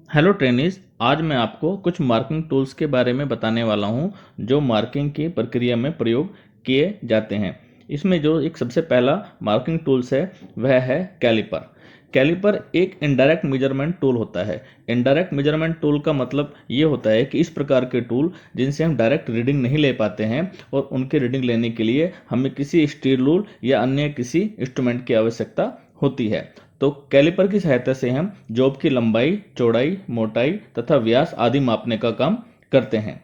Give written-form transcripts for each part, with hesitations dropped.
Hello trainees. आज मैं आपको कुछ मार्किंग टूल्स के बारे में बताने वाला हूं जो मार्किंग की प्रक्रिया में प्रयोग किए जाते हैं। इसमें जो एक सबसे पहला मार्किंग टूल्स है वह है कैलिपर। कैलिपर एक इनडायरेक्ट मेजरमेंट टूल होता है। इनडायरेक्ट मेजरमेंट टूल का मतलब ये होता है कि इस प्रकार के टूल जिनसे हम डायरेक्ट रीडिंग नहीं ले पाते हैं और उनकी रीडिंग लेने के लिए हमें किसी स्टील रूल या अन्य किसी इंस्ट्रूमेंट की आवश्यकता होती है। तो कैलिपर की सहायता से हम जॉब की लंबाई, चौड़ाई, मोटाई तथा व्यास आदि मापने का काम करते हैं।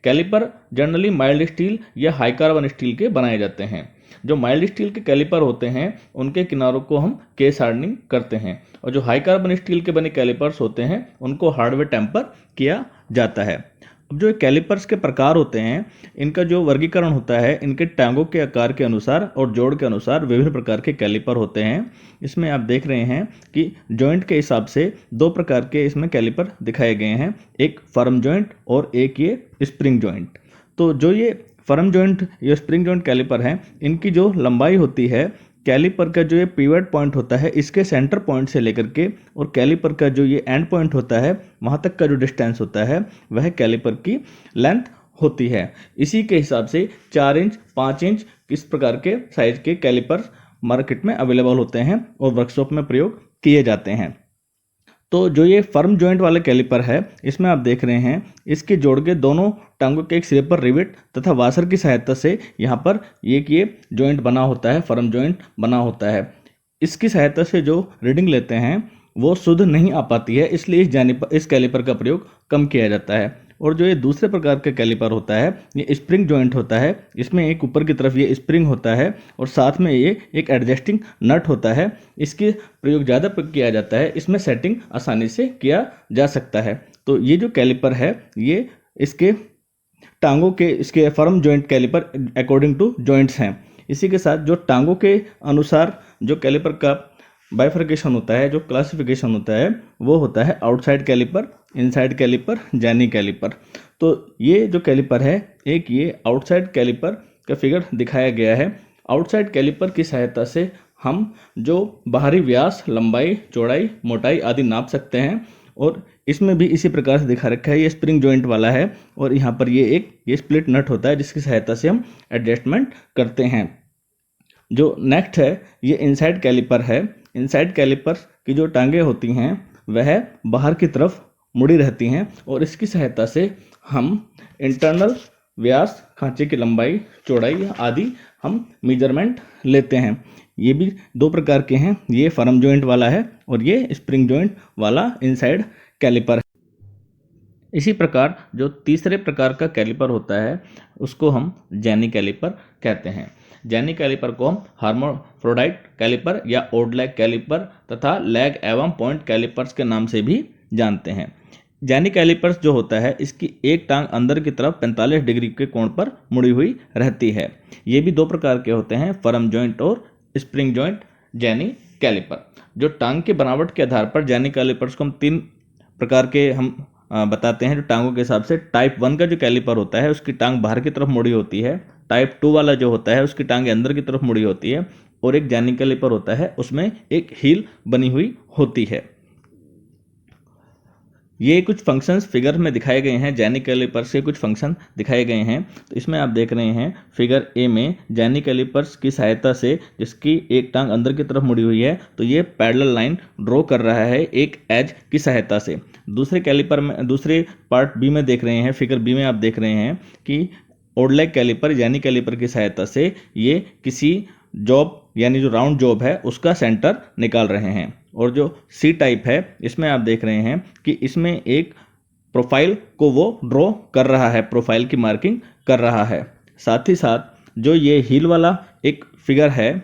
कैलिपर जनरली माइल्ड स्टील या हाई कार्बन स्टील के बनाए जाते हैं। जो माइल्ड स्टील के कैलिपर होते हैं उनके किनारों को हम केस हार्डनिंग करते हैं और जो हाई कार्बन स्टील के बने कैलिपर्स होते हैं उनको हार्डवेयर टेम्पर किया जाता है। अब जो कैलिपर्स के प्रकार होते हैं इनका जो वर्गीकरण होता है इनके टांगों के आकार के अनुसार और जोड़ के अनुसार विभिन्न प्रकार के कैलिपर होते हैं। इसमें आप देख रहे हैं कि जॉइंट के हिसाब से दो प्रकार के इसमें कैलिपर दिखाए गए हैं, एक फर्म जॉइंट और एक ये स्प्रिंग जॉइंट। तो जो ये फर्म जॉइंट या स्प्रिंग जॉइंट कैलिपर हैं इनकी जो लंबाई होती है कैलिपर का जो ये पिवट पॉइंट होता है इसके सेंटर पॉइंट से लेकर के और कैलिपर का जो ये एंड पॉइंट होता है वहाँ तक का जो डिस्टेंस होता है वह कैलिपर की लेंथ होती है। इसी के हिसाब से 4 इंच 5 इंच इस प्रकार के साइज के कैलिपर मार्केट में अवेलेबल होते हैं और वर्कशॉप में प्रयोग किए जाते हैं। तो जो ये फर्म जॉइंट वाले कैलिपर है इसमें आप देख रहे हैं इसके जोड़ के दोनों टांगों के एक सिरे पर रिवेट तथा वाशर की सहायता से यहाँ पर ये जॉइंट बना होता है, फर्म जॉइंट बना होता है। इसकी सहायता से जो रीडिंग लेते हैं वो शुद्ध नहीं आ पाती है, इसलिए इस कैलिपर का प्रयोग कम किया जाता है। और जो ये दूसरे प्रकार का कैलिपर होता है ये स्प्रिंग जॉइंट होता है। इसमें एक ऊपर की तरफ ये स्प्रिंग होता है और साथ में ये एक एडजस्टिंग नट होता है। इसके प्रयोग ज़्यादा किया जाता है, इसमें सेटिंग आसानी से किया जा सकता है। तो ये जो कैलिपर है ये इसके टांगों के इसके firm joint caliper according to joints हैं। इसी के साथ जो टांगों के अनुसार जो कैलिपर का बाइफर्केशन होता है, जो क्लासिफिकेशन होता है वो होता है outside caliper, inside caliper, jenny caliper. तो ये जो कैलिपर है एक ये आउटसाइड कैलिपर का फिगर दिखाया गया है। आउटसाइड कैलिपर की सहायता से हम जो बाहरी व्यास, लंबाई, चौड़ाई, मोटाई आदि नाप सकते हैं। और इसमें भी इसी प्रकार से दिखा रखा है, ये स्प्रिंग जॉइंट वाला है और यहाँ पर ये स्प्लिट नट होता है जिसकी सहायता से हम एडजस्टमेंट करते हैं। जो नेक्स्ट है ये इनसाइड कैलिपर है। इनसाइड कैलिपर की जो टांगें होती हैं वह बाहर की तरफ मुड़ी रहती हैं और इसकी सहायता से हम इंटरनल व्यास, खांचे की लंबाई, चौड़ाई आदि हम मेजरमेंट लेते हैं। ये भी दो प्रकार के हैं, ये फर्म जॉइंट वाला है और ये स्प्रिंग जॉइंट वाला इनसाइड कैलिपर है। इसी प्रकार जो तीसरे प्रकार का कैलिपर होता है उसको हम जैनी कैलिपर कहते हैं। जैनी कैलिपर को हम हर्माफ्रोडाइट कैलिपर या ओड लेग कैलिपर तथा लेग एवं पॉइंट कैलिपर्स के नाम से भी जानते हैं। जैनी कैलिपर्स जो होता है इसकी एक टांग अंदर की तरफ 45 डिग्री के कोण पर मुड़ी हुई रहती है। ये भी दो प्रकार के होते हैं, फर्म जॉइंट और स्प्रिंग जॉइंट जैनी कैलिपर। जो टांग के बनावट के आधार पर जैनी कैलिपर्स को हम 3 प्रकार के हम बताते हैं। जो टांगों के हिसाब से टाइप 1 का जो कैलिपर होता है उसकी टांग बाहर की तरफ मुड़ी होती है। टाइप 2 वाला जो होता है उसकी टांग अंदर की तरफ मुड़ी होती है और एक जैनी कैलिपर होता है उसमें एक हील बनी हुई होती है। ये कुछ फंक्शंस फिगर में दिखाए गए हैं, जैनी कैलिपर्स के कुछ फंक्शन दिखाए गए हैं। तो इसमें आप देख रहे हैं फिगर ए में जैनी कैलिपर्स की सहायता से जिसकी एक टांग अंदर की तरफ मुड़ी हुई है तो ये पैरेलल लाइन ड्रॉ कर रहा है एक एज की सहायता से। दूसरे कैलिपर में, दूसरे पार्ट बी में देख रहे हैं, फिगर बी में आप देख रहे हैं कि odd leg caliper jenny caliper की सहायता से ये किसी जॉब यानी जो राउंड जॉब है उसका सेंटर निकाल रहे हैं। और जो सी टाइप है इसमें आप देख रहे हैं कि इसमें एक प्रोफाइल को वो ड्रॉ कर रहा है, प्रोफाइल की मार्किंग कर रहा है। साथ ही साथ जो ये हील वाला एक फिगर है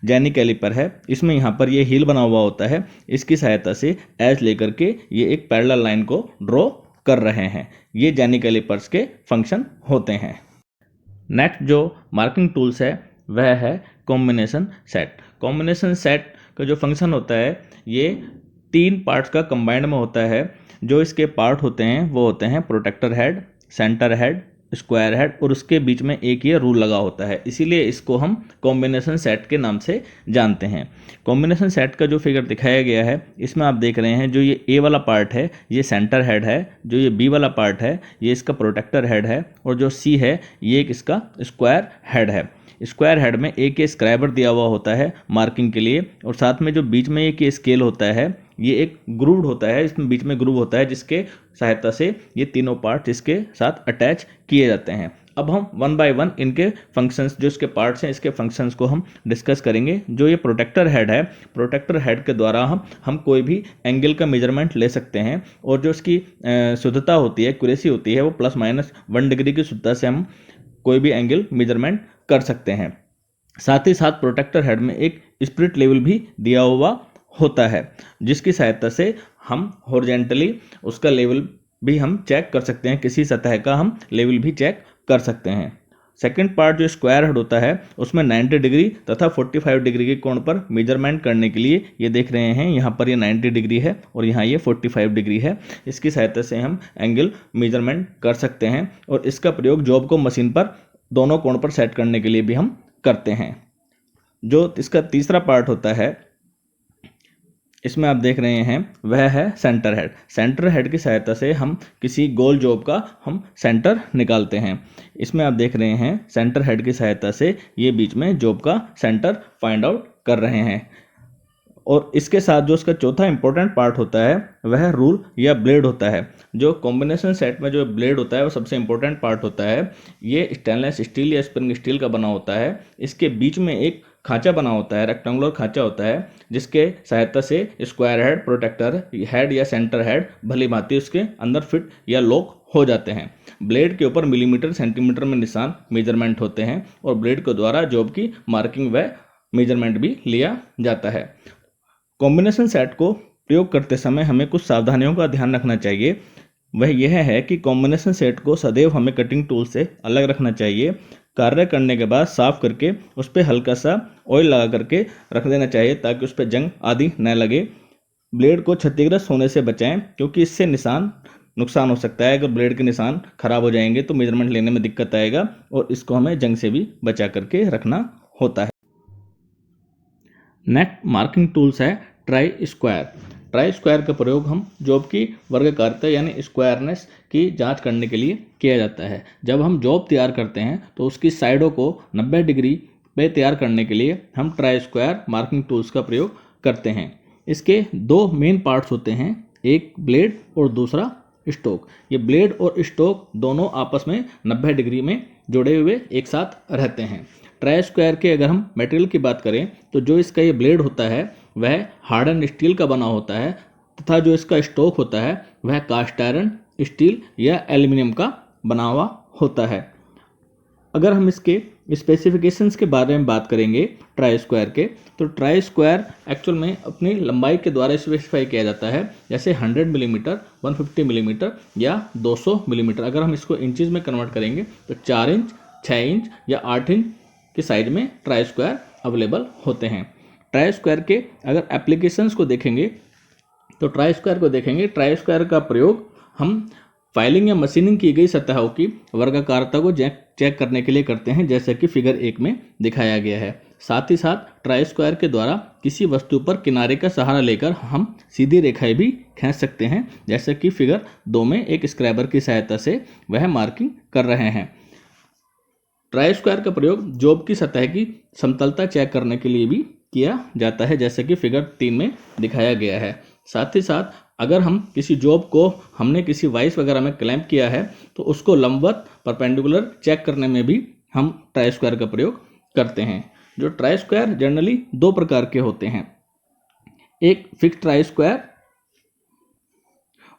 जैनी कैलिपर है इसमें यहाँ पर ये हील बना हुआ होता है, इसकी सहायता से एज लेकर के ये एक पैरेलल लाइन को ड्रॉ कर रहे हैं। ये जैनी कैलिपर्स के फंक्शन होते हैं। नेक्स्ट जो मार्किंग टूल्स है वह है कॉम्बिनेशन सेट। कॉम्बिनेशन सेट का जो फंक्शन होता है ये 3 पार्ट्स का कंबाइंड में होता है। जो इसके पार्ट होते हैं वो होते हैं protractor head, centre head square head और उसके बीच में एक ये रूल लगा होता है, इसीलिए इसको हम कॉम्बिनेशन सेट के नाम से जानते हैं। कॉम्बिनेशन सेट का जो फिगर दिखाया गया है इसमें आप देख रहे हैं जो ये ए वाला पार्ट है ये सेंटर हेड है, जो ये बी वाला पार्ट है ये इसका प्रोटेक्टर हेड है, और जो सी है ये एक इसका स्क्वायर हेड है। स्क्वायर हेड में एक ये स्क्राइबर दिया हुआ होता है मार्किंग के लिए, और साथ में जो बीच में एक ये स्केल होता है ये एक ग्रूव्ड होता है, इसमें बीच में ग्रूव होता है जिसके सहायता से ये तीनों पार्ट इसके साथ अटैच किए जाते हैं। अब हम वन बाय वन इनके फंक्शंस जो इसके पार्ट्स हैं इसके फंक्शंस को हम डिस्कस करेंगे। जो ये प्रोटेक्टर हेड है, प्रोटेक्टर हेड के द्वारा हम कोई भी एंगल का मेजरमेंट ले सकते हैं, और जो इसकी शुद्धता होती है, एक्यूरेसी होती है, वो +-1 डिग्री की शुद्धता से हम कोई भी एंगल मेजरमेंट कर सकते हैं। साथ ही साथ प्रोटेक्टर हेड में एक स्पिरिट लेवल भी दिया हुआ होता है जिसकी सहायता से हम हॉरिजॉन्टली उसका लेवल भी हम चेक कर सकते हैं, किसी सतह का हम लेवल भी चेक कर सकते हैं। सेकंड पार्ट जो स्क्वायर हेड होता है उसमें 90 डिग्री तथा 45 डिग्री के कोण पर मेजरमेंट करने के लिए ये देख रहे हैं यहाँ पर ये 90 डिग्री है और यहाँ ये 45 डिग्री है, इसकी सहायता से हम एंगल मेजरमेंट कर सकते हैं, और इसका प्रयोग जॉब को मशीन पर दोनों कोण पर सेट करने के लिए भी हम करते हैं। जो इसका तीसरा पार्ट होता है इसमें आप देख रहे हैं वह है सेंटर हेड। सेंटर हेड की सहायता से हम किसी गोल जॉब का हम सेंटर निकालते हैं। इसमें आप देख रहे हैं सेंटर हेड की सहायता से ये बीच में जॉब का सेंटर फाइंड आउट कर रहे हैं। और इसके साथ जो उसका चौथा इंपॉर्टेंट पार्ट होता है वह रूल या ब्लेड होता है। जो कॉम्बिनेशन सेट में जो ब्लेड होता है वो सबसे इंपॉर्टेंट पार्ट होता है। ये स्टेनलेस स्टील या स्प्रिंग स्टील का बना होता है। इसके बीच में एक खांचा बना होता है, रेक्टेंगुलर खांचा होता है, जिसके सहायता से स्क्वायर हेड, प्रोटेक्टर हेड या सेंटर हेड भली भांति उसके अंदर फिट या लॉक हो जाते हैं। ब्लेड के ऊपर मिलीमीटर सेंटीमीटर में निशान मेजरमेंट होते हैं, और ब्लेड के द्वारा जॉब की मार्किंग व मेजरमेंट भी लिया जाता है। कॉम्बिनेशन सेट को प्रयोग करते समय हमें कुछ सावधानियों का ध्यान रखना चाहिए। वह यह है कि कॉम्बिनेशन सेट को सदैव हमें कटिंग टूल से अलग रखना चाहिए। कार्य करने के बाद साफ करके उस पर हल्का सा ऑयल लगा करके रख देना चाहिए ताकि उस पर जंग आदि न लगे। ब्लेड को क्षतिग्रस्त होने से बचाएं, क्योंकि इससे नुकसान हो सकता है। अगर ब्लेड के निशान खराब हो जाएंगे तो मेजरमेंट लेने में दिक्कत आएगा, और इसको हमें जंग से भी बचा करके रखना होता है। नेक्स्ट मार्किंग टूल्स है ट्राई स्क्वायर। ट्राई स्क्वायर का प्रयोग हम जॉब की वर्गाकारता यानी स्क्वायरनेस की जांच करने के लिए किया जाता है। जब हम जॉब तैयार करते हैं तो उसकी साइडों को 90 डिग्री पे तैयार करने के लिए हम ट्राई स्क्वायर मार्किंग टूल्स का प्रयोग करते हैं। इसके दो मेन पार्ट्स होते हैं, एक ब्लेड और दूसरा स्टोक। ये ब्लेड और स्टोक दोनों आपस में 90 डिग्री में जुड़े हुए एक साथ रहते हैं। ट्राई स्क्वायर के अगर हम मटेरियल की बात करें तो जो इसका ये ब्लेड होता है वह हार्डन स्टील का बना होता है, तथा जो इसका स्टोक होता है वह कास्ट आयरन, स्टील या एल्युमिनियम का बना हुआ होता है। अगर हम इसके स्पेसिफिकेशंस के बारे में बात करेंगे ट्राई स्क्वायर के, तो ट्राई स्क्वायर एक्चुअल में अपनी लंबाई के द्वारा स्पेसिफाई किया जाता है, जैसे 100 मिलीमीटर, 150 मिलीमीटर या 200 मिलीमीटर। अगर हम इसको इंचज़ में कन्वर्ट करेंगे तो 4 इंच, 6 इंच या 8 इंच के साइज में ट्राई स्क्वायर अवेलेबल होते हैं। ट्राई स्क्वायर के अगर एप्लीकेशंस को देखेंगे तो ट्राई स्क्वायर का प्रयोग हम फाइलिंग या मशीनिंग की गई सतहों की वर्गाकारता को चेक करने के लिए करते हैं, जैसा कि फिगर 1 में दिखाया गया है। साथ ही साथ ट्राई स्क्वायर के द्वारा किसी वस्तु पर किनारे का सहारा लेकर हम सीधी रेखाएं भी खींच सकते हैं, जैसा कि फिगर 2 में एक स्क्रैबर की सहायता से वह मार्किंग कर रहे हैं। ट्राई स्क्वायर का प्रयोग जॉब की सतह की समतलता चेक करने के लिए भी किया जाता है, जैसे कि फिगर 3 में दिखाया गया है। साथ ही साथ अगर हम किसी जॉब को हमने किसी वाइस वगैरह में क्लैंप किया है तो उसको लंबवत परपेंडिकुलर चेक करने में भी हम ट्राई स्क्वायर का प्रयोग करते हैं। जो ट्राई स्क्वायर जनरली 2 प्रकार के होते हैं, एक फिक्स्ड ट्राई स्क्वायर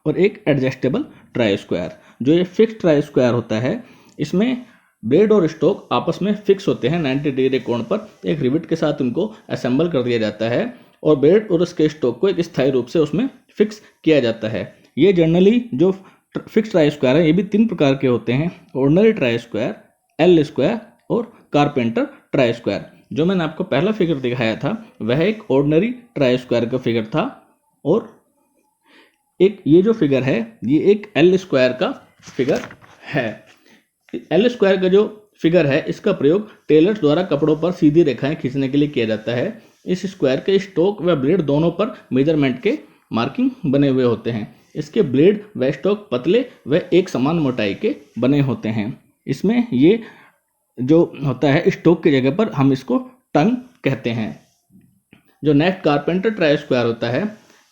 और एक एडजस्टेबल ट्राई स्क्वायर। जो ये फिक्स्ड ट्राई स्क्वायर होता है इसमें ब्लेड और स्टोक आपस में फिक्स होते हैं 90 डिग्री कोण पर। एक रिविट के साथ उनको असेंबल कर दिया जाता है और ब्लेड और उसके स्टोक को एक स्थायी रूप से उसमें फिक्स किया जाता है। ये जनरली जो फिक्स्ड ट्राई स्क्वायर है ये भी 3 प्रकार के होते हैं, ordinary try square, L square और कारपेंटर ट्राई स्क्वायर। जो मैंने आपको पहला फिगर दिखाया था वह एक ऑर्डिनरी ट्राई स्क्वायर का फिगर था, और एक ये जो फिगर है ये एक एल स्क्वायर का फिगर है। एल स्क्वायर का जो फिगर है इसका प्रयोग टेलर्स द्वारा कपड़ों पर सीधी रेखाएं खींचने के लिए किया जाता है। इस स्क्वायर के स्टोक व ब्लेड दोनों पर मेजरमेंट के मार्किंग बने हुए होते हैं। इसके ब्लेड व स्टोक पतले व एक समान मोटाई के बने होते हैं। इसमें ये जो होता है स्टोक की जगह पर हम इसको टंग कहते हैं। जो नेक्स्ट कारपेंटर ट्राई स्क्वायर होता है,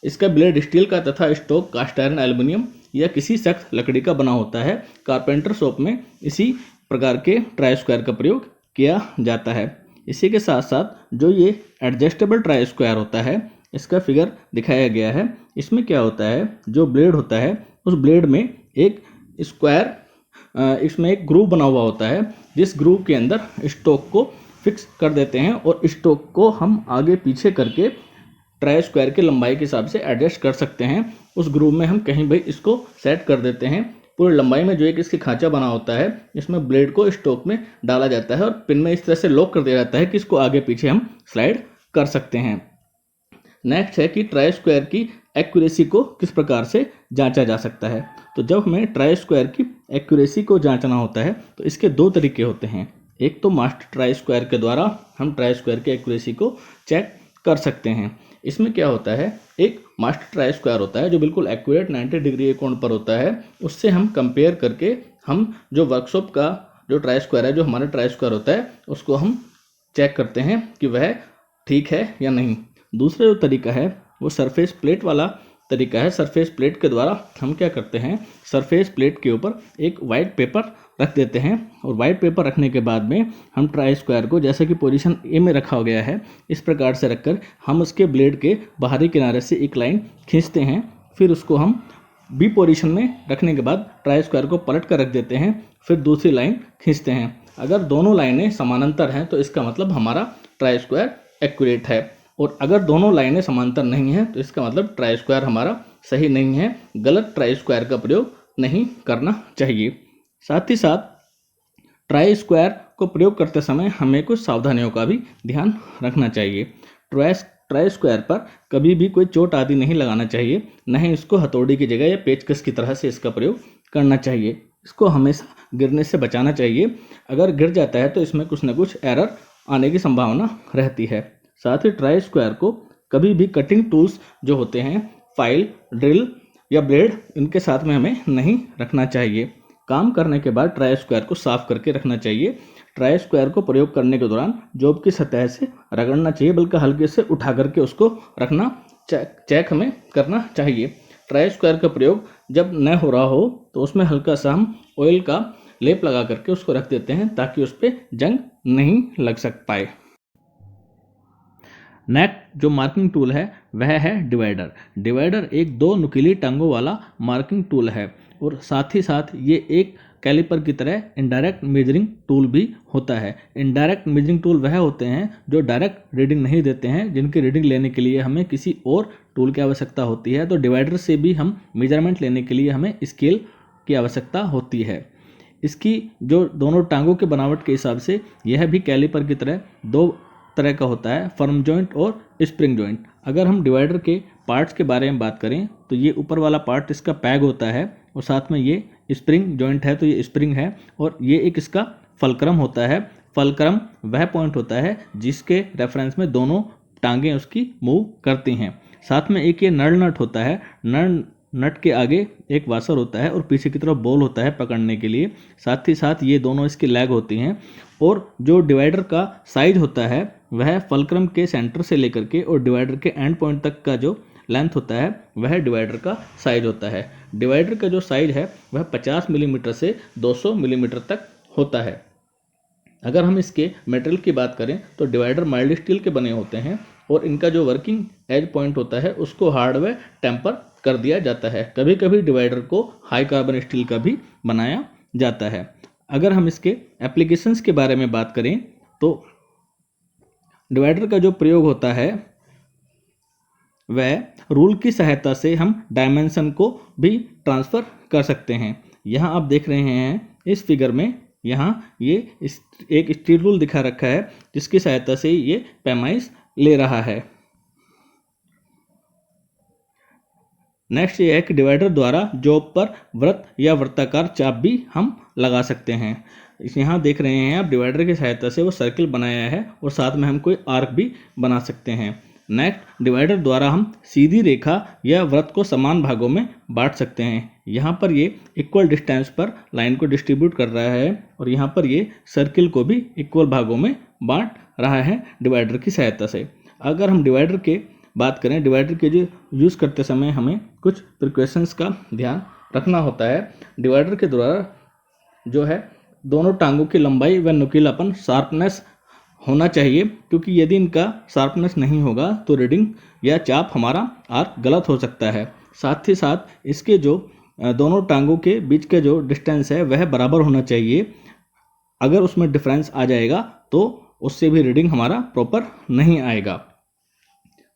इसका ब्लेड स्टील का तथा स्टोक कास्ट आयरन एल्युमिनियम या किसी सख्त लकड़ी का बना होता है। कारपेंटर शॉप में इसी प्रकार के ट्राई स्क्वायर का प्रयोग किया जाता है। इसी के साथ साथ जो ये एडजस्टेबल ट्राई स्क्वायर होता है, इसका फिगर दिखाया गया है। इसमें क्या होता है, जो ब्लेड होता है उस ब्लेड में एक स्क्वायर इसमें एक ग्रूव बना हुआ होता है, जिस ग्रूव के अंदर स्टोक को फिक्स कर देते हैं और स्टोक को हम आगे पीछे करके ट्राई स्क्वायर की लंबाई के हिसाब से एडजस्ट कर सकते हैं। उस ग्रूव में हम कहीं भी इसको सेट कर देते हैं। पूरी लंबाई में जो एक इसकी खांचा बना होता है, इसमें ब्लेड को स्टोक में डाला जाता है और पिन में इस तरह से लॉक कर दिया जाता है कि इसको आगे पीछे हम स्लाइड कर सकते हैं। नेक्स्ट है कि ट्राई स्क्वायर की एक्यूरेसी को किस प्रकार से जांचा जा सकता है। तो जब हमें ट्राई स्क्वायर की एक्यूरेसी को जांचना होता है तो इसके दो तरीके होते हैं। एक तो मास्टर ट्राई स्क्वायर के द्वारा हम ट्राई स्क्वायर की एक्यूरेसी को चेक कर सकते हैं। इसमें क्या होता है, एक मास्टर ट्राई स्क्वायर होता है जो बिल्कुल एक्यूरेट 90 डिग्री के कोण पर होता है। उससे हम कंपेयर करके हम जो वर्कशॉप का जो ट्राई स्क्वायर है, जो हमारा ट्राई स्क्वायर होता है, उसको हम चेक करते हैं कि वह ठीक है या नहीं। दूसरा जो तरीका है वो सरफेस प्लेट वाला तरीका है। सरफेस प्लेट के द्वारा हम क्या करते हैं, सरफेस प्लेट के ऊपर एक वाइट पेपर रख देते हैं और वाइट पेपर रखने के बाद में हम ट्राई स्क्वायर को जैसे कि पोजीशन ए में रखा गया है, इस प्रकार से रखकर हम उसके ब्लेड के बाहरी किनारे से एक लाइन खींचते हैं। फिर उसको हम बी पोजीशन में रखने के बाद ट्राई स्क्वायर को पलट कर रख देते हैं, फिर दूसरी लाइन खींचते हैं। अगर दोनों लाइनें समानांतर हैं तो इसका मतलब हमारा ट्राई स्क्वायर एक्यूरेट है, और अगर दोनों लाइनें समांतर नहीं हैं तो इसका मतलब ट्राई स्क्वायर हमारा सही नहीं है। गलत ट्राई स्क्वायर का प्रयोग नहीं करना चाहिए। साथ ही साथ ट्राई स्क्वायर को प्रयोग करते समय हमें कुछ सावधानियों का भी ध्यान रखना चाहिए। ट्राई स्क्वायर पर कभी भी कोई चोट आदि नहीं लगाना चाहिए, न ही इसको हथौड़ी की जगह या पेचकस की तरह से इसका प्रयोग करना चाहिए। इसको हमेशा गिरने से बचाना चाहिए। अगर गिर जाता है तो इसमें कुछ न कुछ एरर आने की संभावना रहती है। साथ ही ट्राई स्क्वायर को कभी भी कटिंग टूल्स जो होते हैं, फाइल, ड्रिल या ब्लेड, इनके साथ में हमें नहीं रखना चाहिए। काम करने के बाद ट्राई स्क्वायर को साफ करके रखना चाहिए। ट्राई स्क्वायर को प्रयोग करने के दौरान जॉब की सतह से रगड़ना चाहिए, बल्कि हल्के से उठा करके उसको रखना चेक हमें करना चाहिए। ट्राई स्क्वायर का प्रयोग जब न हो रहा हो तो उसमें हल्का सा हम ऑयल का लेप लगा करके उसको रख देते हैं ताकि उस पर जंग नहीं लग सक पाए। नेक्स्ट जो मार्किंग टूल है वह है डिवाइडर। डिवाइडर एक दो नुकीली टांगों वाला मार्किंग टूल है और साथ ही साथ ये एक कैलिपर की तरह इनडायरेक्ट मेजरिंग टूल भी होता है। इनडायरेक्ट मेजरिंग टूल वह होते हैं जो डायरेक्ट रीडिंग नहीं देते हैं, जिनकी रीडिंग लेने के लिए हमें किसी और टूल की आवश्यकता होती है। तो डिवाइडर से भी हम मेजरमेंट लेने के लिए हमें स्केल की आवश्यकता होती है। इसकी जो दोनों टांगों के बनावट के हिसाब से यह भी कैलिपर की तरह दो तरह का होता है, फर्म जॉइंट और स्प्रिंग जॉइंट। अगर हम डिवाइडर के पार्ट्स के बारे में बात करें तो ये ऊपर वाला पार्ट इसका पैग होता है और साथ में ये स्प्रिंग जॉइंट है, तो ये स्प्रिंग है, और ये एक इसका फलक्रम होता है। फलक्रम वह पॉइंट होता है जिसके रेफरेंस में दोनों टांगें उसकी मूव करती हैं। साथ में एक ये नट नट होता है। नट के आगे एक वाशर होता है और पीछे की तरफ बॉल होता है पकड़ने के लिए। साथ ही साथ ये दोनों इसकी लेग होती हैं। और जो डिवाइडर का साइज होता है वह फलक्रम के सेंटर से लेकर के और डिवाइडर के एंड पॉइंट तक का जो लेंथ होता है वह डिवाइडर का साइज होता है। डिवाइडर का जो साइज है वह 50 मिलीमीटर से 200 मिलीमीटर तक होता है। अगर हम इसके मटेरियल की बात करें तो डिवाइडर माइल्ड स्टील के बने होते हैं और इनका जो वर्किंग एज पॉइंट होता है उसको हार्ड व टेम्पर कर दिया जाता है। कभी कभी डिवाइडर को हाई कार्बन स्टील का भी बनाया जाता है। अगर हम इसके एप्लीकेशंस के बारे में बात करें तो डिवाइडर का जो प्रयोग होता है वह रूल की सहायता से हम डायमेंशन को भी ट्रांसफ़र कर सकते हैं। यहाँ आप देख रहे हैं इस फिगर में, यहाँ ये एक स्टील रूल दिखा रखा है जिसकी सहायता से ये पैमाइश ले रहा है। नेक्स्ट ये है कि डिवाइडर द्वारा जॉब पर वृत्त या वृत्ताकार चाप भी हम लगा सकते हैं। यहाँ देख रहे हैं आप डिवाइडर की सहायता से वो सर्किल बनाया है और साथ में हम कोई आर्क भी बना सकते हैं। नेक्स्ट डिवाइडर द्वारा हम सीधी रेखा या वृत्त को समान भागों में बांट सकते हैं। यहाँ पर ये इक्वल डिस्टेंस पर लाइन को डिस्ट्रीब्यूट कर रहा है और यहाँ पर ये सर्किल को भी इक्वल भागों में बांट रहा है डिवाइडर की सहायता से। अगर हम डिवाइडर के बात करें, डिवाइडर के जो यूज़ करते समय हमें कुछ प्रिकॉशंस का ध्यान रखना होता है। डिवाइडर के द्वारा जो है दोनों टांगों की लंबाई व नुकीलापन शार्पनेस होना चाहिए, क्योंकि यदि इनका शार्पनेस नहीं होगा तो रीडिंग या चाप हमारा आर्क गलत हो सकता है। साथ ही साथ इसके जो दोनों टांगों के बीच का जो डिस्टेंस है वह बराबर होना चाहिए। अगर उसमें डिफरेंस आ जाएगा तो उससे भी रीडिंग हमारा प्रॉपर नहीं आएगा।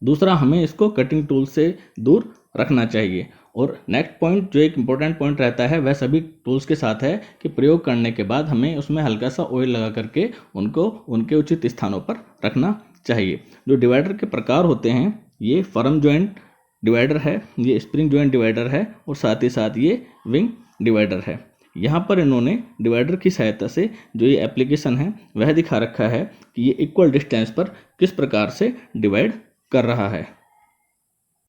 दूसरा, हमें इसको कटिंग टूल से दूर रखना चाहिए। और नेक्स्ट पॉइंट जो एक इम्पोर्टेंट पॉइंट रहता है वह सभी टूल्स के साथ है कि प्रयोग करने के बाद हमें उसमें हल्का सा ऑयल लगा करके उनको उनके उचित स्थानों पर रखना चाहिए। जो डिवाइडर के प्रकार होते हैं, ये फर्म जॉइंट डिवाइडर है, ये स्प्रिंग जॉइंट डिवाइडर है और साथ ही साथ ये विंग डिवाइडर है। यहाँ पर इन्होंने डिवाइडर की सहायता से जो ये एप्लीकेशन है वह दिखा रखा है कि ये इक्वल डिस्टेंस पर किस प्रकार से डिवाइड कर रहा है।